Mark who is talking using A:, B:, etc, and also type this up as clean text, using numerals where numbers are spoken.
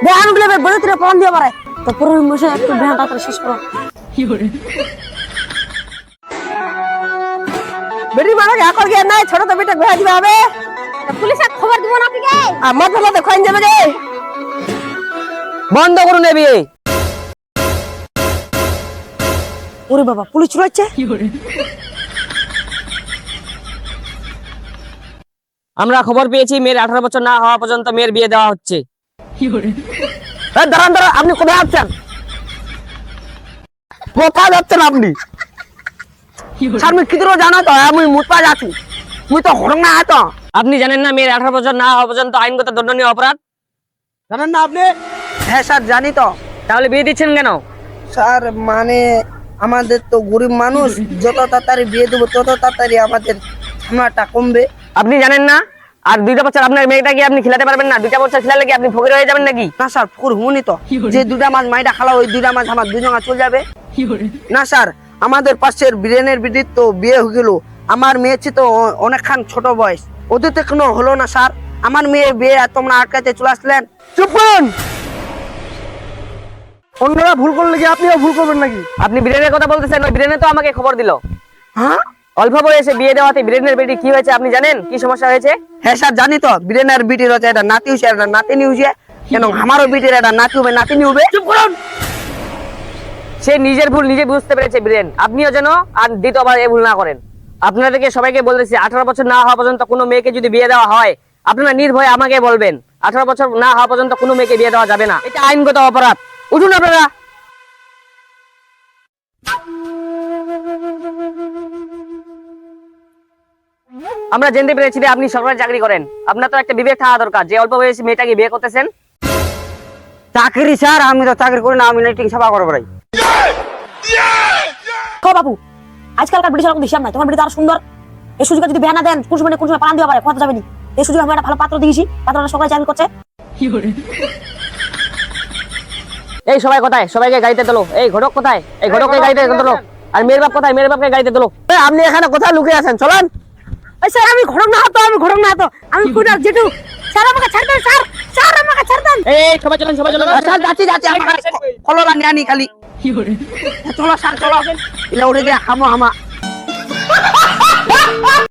A: বেহান গুলো বড় করে পড়ান দিয়ে পারে তো পুরো মশে একটু বেহান তাড়াতাড়ি শেষ করো বেটি মারা যা কর গে নাই ছোট তো বেটা ঘোরা দিবে হবে পুলিশে খবর দিব না আপনি আমার বলা দেখাইন যাবে গে
B: বন্ধ করুন এই বিয়ে।
A: ওরে বাবা পুলিশ চুরাচ্ছে
B: আমরা খবর পেয়েছি মেয়ের 18 বছর না হওয়া পর্যন্ত মেয়ের বিয়ে দেওয়া হচ্ছে।
C: দাঁড়ান দাঁড়ান, আপনি কোথায় যাচ্ছেন? কোথায় যাচ্ছেন আপনি? স্যার মুই কি করে জানো তো আমি মুতপা যাচ্ছি, মুই তো হরং না তো।
B: আপনি জানেন না মেয়ের 18 বছর না হওয়া পর্যন্ত আইনগত দণ্ডনীয় অপরাধ?
C: জানেন না আপনি? হ্যাঁ স্যার জানি তো।
B: তাহলে বিয়ে দিচ্ছেন কেন?
C: স্যার মানে আমাদের তো গরিব মানুষ, যত তাড়াতাড়ি বিয়ে দেবো তত তাড়াতাড়ি আমাদের ঝামেলাটা কমবে।
B: আপনি জানেন না আর 2টা বছর আপনার মেয়েটাকে আপনি খিলাতে পারবেন না? 2টা বছর খিলালে কি আপনি ফকির হয়ে যাবেন নাকি?
C: না স্যার ফুর হুনি তো, যে 2টা মাস মাইটা খালা ওই 2টা মাস আমার দুজনা চলে যাবে না স্যার। আমাদের পাশের বীরেনের বিদিত তো বিয়ে হয়ে গেল, আমার মেয়ে ছিল তো অনেকখান ছোট বয়স, ওদের তো কোনো হলো না স্যার। আমার মেয়ে বিয়ে আর তোমরা আটকাতে চলে আসলেন। চুপ করুন, অন্যরা ভুল করলে কি আপনিও ভুল করবেন নাকি?
B: আপনি বীরেনের কথা বলতেছেন, ওই বীরেনে তো আমাকে খবর দিল।
C: হ্যাঁ
B: অল্প বয়সে বিয়ে দেওয়াতে বীরেনের বেটি কি হয়েছে আপনি জানেন? কি সমস্যা হয়েছে?
C: হ্যাঁ স্যার জানি তো, বীরেনের বিটির হচ্ছে একটা নাতি হয়েছে, একটা নাতিনি হয়েছে, কেন আমারও বিটির একটা নাতি হবে নাতিনি হবে। চুপ করুন,
B: সে নিজের ভুল নিজে বুঝতে পেরেছে বীরেন, আপনিও যেন আর দ্বিতীয়বার এই ভুল না করেন। আপনাদেরকে সবাইকে বলতেছি 18 বছর না হওয়া পর্যন্ত কোনো মেয়েকে যদি বিয়ে দেওয়া হয় আপনারা নির্ভয়ে আমাকে বলবেন। 18 বছর না হওয়া পর্যন্ত কোনো মেয়েকে বিয়ে দেওয়া যাবে না, এটা আইনগত অপরাধ। উঠুন আপনারা। আমরা জানতে পেরেছি যে আপনি সরকারি চাকরি করেন, আপনার তো একটা বিবেক থাকা দরকার যে অল্প বয়সী মেয়েটাকে বিয়ে করতেছেন।
C: চাকরি স্যার আমি তো চাকরি করি না, আমি লাইটিং সেবা করবো।
A: কো বাবু আজকালকার ব্রিটিশ রকম হিসাব নাই, তোমার ব্রিটিশ আরো সুন্দর। এই সুযোগে যদি বিয়ে না দেন কোন সময় পালান দিতে পারে, কথা যাবে না। এই সুযোগে আমি একটা ভালো পাত্র দিয়েছি, পাত্রটা সরকারি চাকরি করছে।
B: এই সবাই কোথায়? সবাইকে গাড়িতে তোলো। এই ঘটক কোথায়? এই ঘটককে গাড়িতে তোলো। আর মেয়ের বাপ কোথায়? মেয়ের বাপকে গাড়িতে তোলো।
C: আপনি এখানে কোথায় লুকিয়ে আছেন? চলেন।
A: স্যার আমি ঘটক না হতো, আমি ঘটক না হতো, আমি কুড়ার জেঠু। স্যার আমাকে ছাড় দেন স্যার, স্যার আমাকে ছাড় দেন।
B: এই সবাই চলেন, সবাই চলেন।
C: স্যার যাচ্ছি যাচ্ছি, কলরা নিয়ে আনি খালি। চলো স্যার চলো, এটা উঠে দিয়ে হামো হামা।